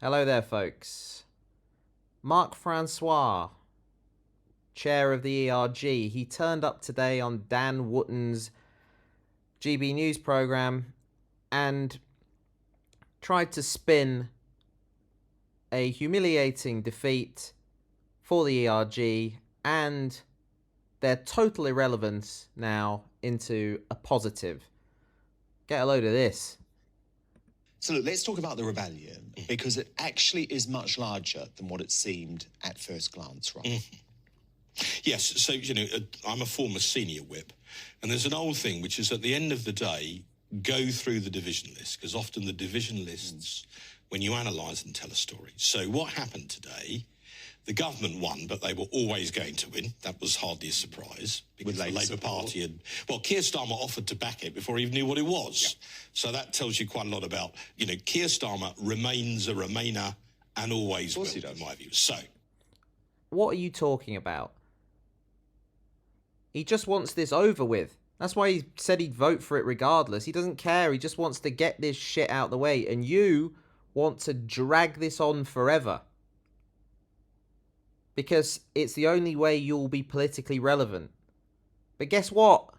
Hello there, folks. Mark Francois, chair of the ERG, he turned up today on Dan Wootton's GB News programme and tried to spin a humiliating defeat for the ERG and their total irrelevance now into a positive. Get a load of this. So look, let's talk about the rebellion, because it actually is much larger than what it seemed at first glance, right? Yes, so, I'm a former senior whip, and there's an old thing, which is at the end of the day, go through the division list, because often the division lists, when you analyse them, tell a story. So what happened today? The government won, but they were always going to win. That was hardly a surprise, because the Labour Party had... Well, Keir Starmer offered to back it before he even knew what it was. Yeah. So that tells you quite a lot about, Keir Starmer remains a Remainer and always will, in my view. So... What are you talking about? He just wants this over with. That's why he said he'd vote for it regardless. He doesn't care. He just wants to get this shit out the way. And you want to drag this on forever. Because it's the only way you'll be politically relevant. But guess what?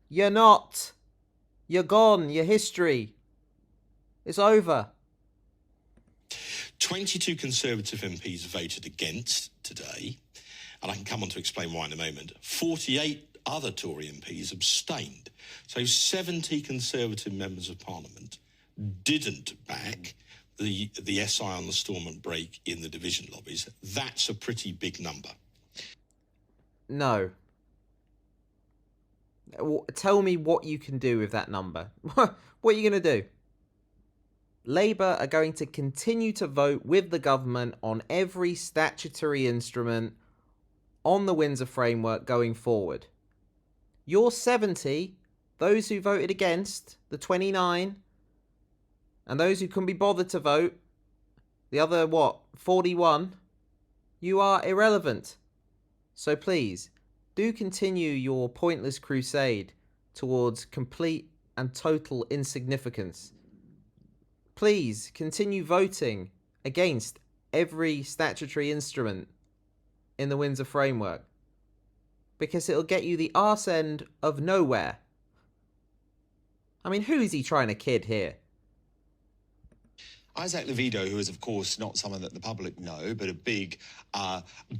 You're not. You're gone. You're history. It's over. 22 Conservative MPs voted against today, and I can come on to explain why in a moment. 48 other Tory MPs abstained. So 70 Conservative members of Parliament didn't back the SI on the Stormont Brake in the division lobbies. That's a pretty big number. No. Tell me what you can do with that number. What are you going to do? Labour are going to continue to vote with the government on every statutory instrument on the Windsor framework going forward. Your 70, those who voted against, the 29, and those who couldn't be bothered to vote, the other, 41, you are irrelevant. So please, do continue your pointless crusade towards complete and total insignificance. Please continue voting against every statutory instrument in the Windsor framework, because it'll get you the arse end of nowhere. I mean, who is he trying to kid here? Isaac Levido, who is, of course, not someone that the public know, but a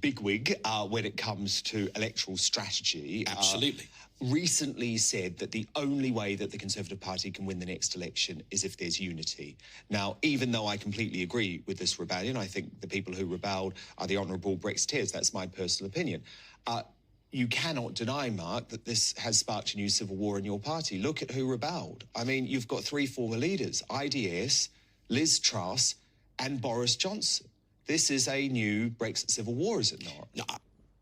bigwig when it comes to electoral strategy. Absolutely. Recently said that the only way that the Conservative Party can win the next election is if there's unity. Now, even though I completely agree with this rebellion, I think the people who rebelled are the honourable Brexiteers. That's my personal opinion. You cannot deny, Mark, that this has sparked a new civil war in your party. Look at who rebelled. I mean, you've got three former leaders, IDS, Liz Truss and Boris Johnson. This is a new Brexit civil war, is it not? No.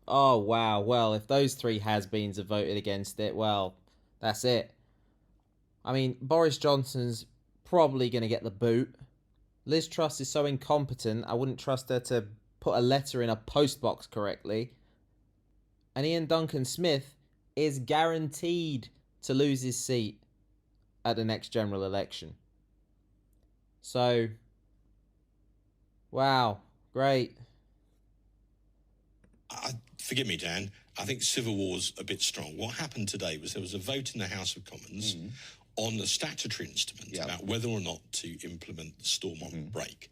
Oh, wow. Well, if those three has-beens have voted against it, well, that's it. I mean, Boris Johnson's probably going to get the boot. Liz Truss is so incompetent, I wouldn't trust her to put a letter in a postbox correctly. And Ian Duncan Smith is guaranteed to lose his seat at the next general election. So, wow, great. Forgive me, Dan. I think civil war's a bit strong. What happened today was there was a vote in the House of Commons on the statutory instrument about whether or not to implement the Stormont Brake.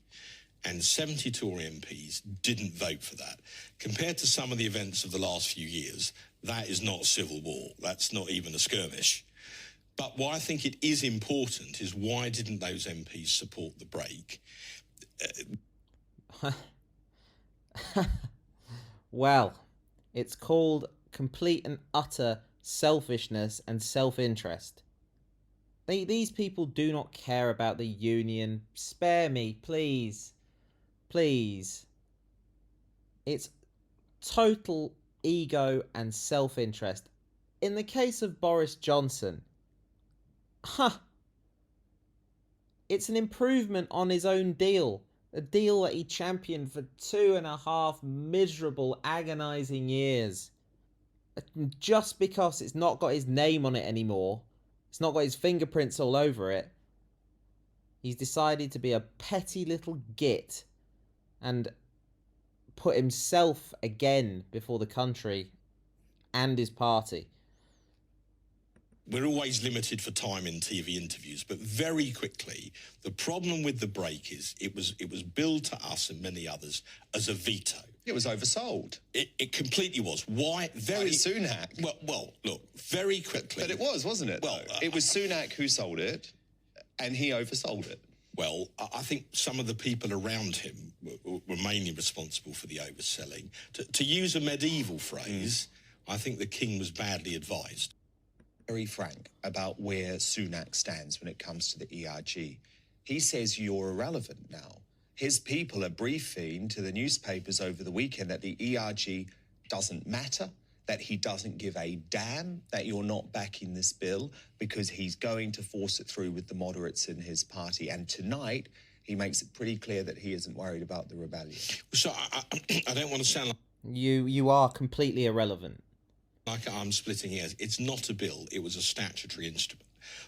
And 70 Tory MPs didn't vote for that. Compared to some of the events of the last few years, that is not civil war. That's not even a skirmish. But what I think it is important is, why didn't those MPs support the brake? Well, it's called complete and utter selfishness and self-interest. These people do not care about the union. Spare me, please. Please. It's total ego and self-interest. In the case of Boris Johnson, it's an improvement on his own deal. A deal that he championed for 2.5 miserable, agonising years. Just because it's not got his name on it anymore, it's not got his fingerprints all over it, He's decided to be a petty little git and put himself again before the country and his party. We're always limited for time in TV interviews, but very quickly, the problem with the brake is it was billed to us and many others as a veto. It was oversold. It completely was. Why? Very Sunak. Well, look, very quickly. But it was, wasn't it? Well, it was Sunak who sold it, and he oversold it. Well, I think some of the people around him were mainly responsible for the overselling. To use a medieval phrase, I think the king was badly advised. Very frank about where Sunak stands when it comes to the ERG. He says you're irrelevant now. His people are briefing to the newspapers over the weekend that the ERG doesn't matter, that he doesn't give a damn that you're not backing this bill because he's going to force it through with the moderates in his party. And tonight, he makes it pretty clear that he isn't worried about the rebellion. So I don't want to sound like... You are completely irrelevant. Like I'm splitting hairs. It's not a bill. It was a statutory instrument.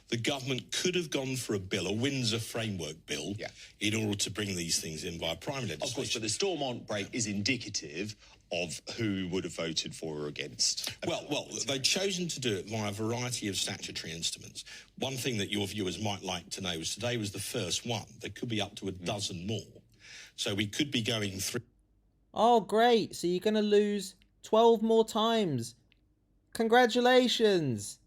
The government could have gone for a bill, a Windsor framework bill, in order to bring these things in via prime legislation. Of course, but the Stormont Brake is indicative of who would have voted for or against. Well, they've chosen to do it via a variety of statutory instruments. One thing that your viewers might like to know is today was the first one. There could be up to a dozen more. So we could be going through... Oh, great. So you're going to lose 12 more times. Congratulations.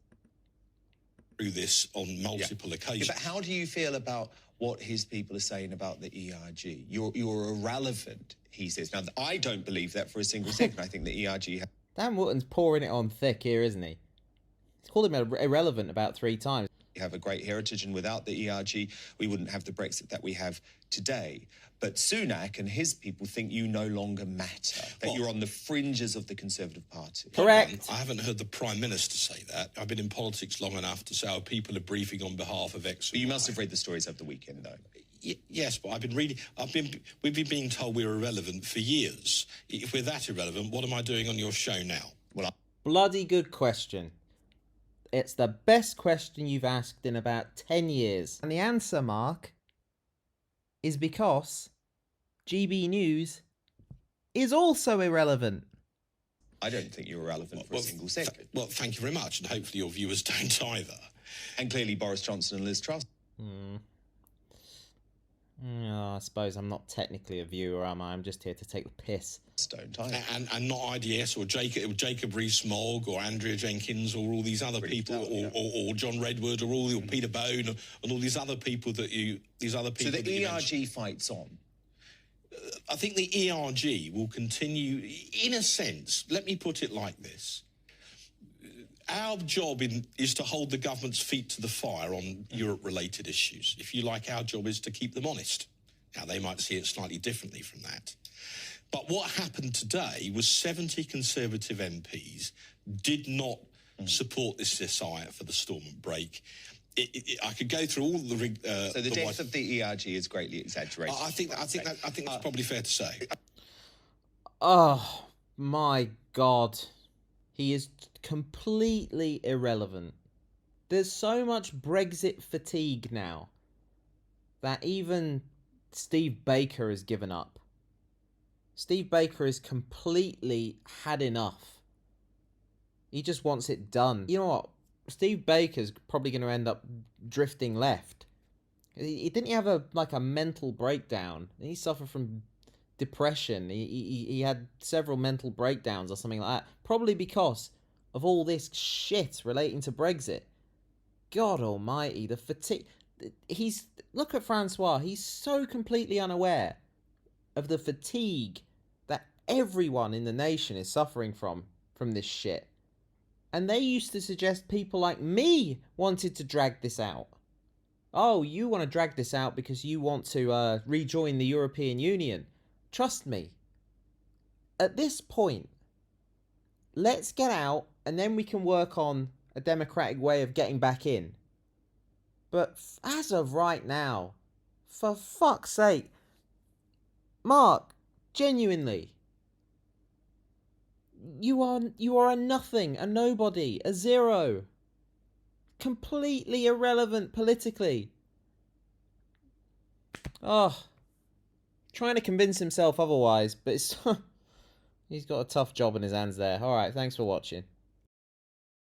Through this on multiple occasions. Yeah, but how do you feel about what his people are saying about the ERG? You're irrelevant, he says. Now, I don't believe that for a single second. I think the ERG... Dan Wootton's pouring it on thick here, isn't he? He's called him irrelevant about 3 times. We have a great heritage, and without the ERG, we wouldn't have the Brexit that we have today. But Sunak and his people think you no longer matter, that you're on the fringes of the Conservative Party. Correct. I haven't heard the Prime Minister say that. I've been in politics long enough to say our people are briefing on behalf of X. But you must have read the stories over the weekend, though. Yes, but I've been reading... We've been being told we're irrelevant for years. If we're that irrelevant, what am I doing on your show now? Well, bloody good question. It's the best question you've asked in about 10 years. And the answer, Mark, is because GB News is also irrelevant. I don't think you're irrelevant for a single second. Well, thank you very much, and hopefully your viewers don't either. And clearly Boris Johnson and Liz Truss. I suppose I'm not technically a viewer, am I? I'm just here to take the piss. Don't I? And not IDS or Jacob Rees-Mogg or Andrea Jenkins or all these other people or John Redwood or Peter Bone and all these other people that you... So the ERG fights on? I think the ERG will continue, in a sense. Let me put it like this. Our job is to hold the government's feet to the fire on Europe-related issues. If you like, our job is to keep them honest. Now, they might see it slightly differently from that. But what happened today was 70 Conservative MPs did not support this desire for the Stormont Brake. I could go through all the... so the death of the ERG is greatly exaggerated. I think that's probably fair to say. Oh, my God. He is completely irrelevant. There's so much Brexit fatigue now that even Steve Baker has given up. Steve Baker has completely had enough. He just wants it done. You know what? Steve Baker's probably going to end up drifting left. Didn't he have a mental breakdown? He suffered from depression. He had several mental breakdowns or something like that. Probably because of all this shit relating to Brexit. God almighty, the fatigue. Look at Francois. He's so completely unaware of the fatigue that everyone in the nation is suffering from this shit. And they used to suggest people like me wanted to drag this out. Oh, you want to drag this out because you want to rejoin the European Union. Trust me. At this point, let's get out and then we can work on a democratic way of getting back in. But as of right now, for fuck's sake, Mark, genuinely, you are a nothing, a nobody, a zero. Completely irrelevant politically. Oh, trying to convince himself otherwise, but it's he's got a tough job in his hands there. All right, thanks for watching.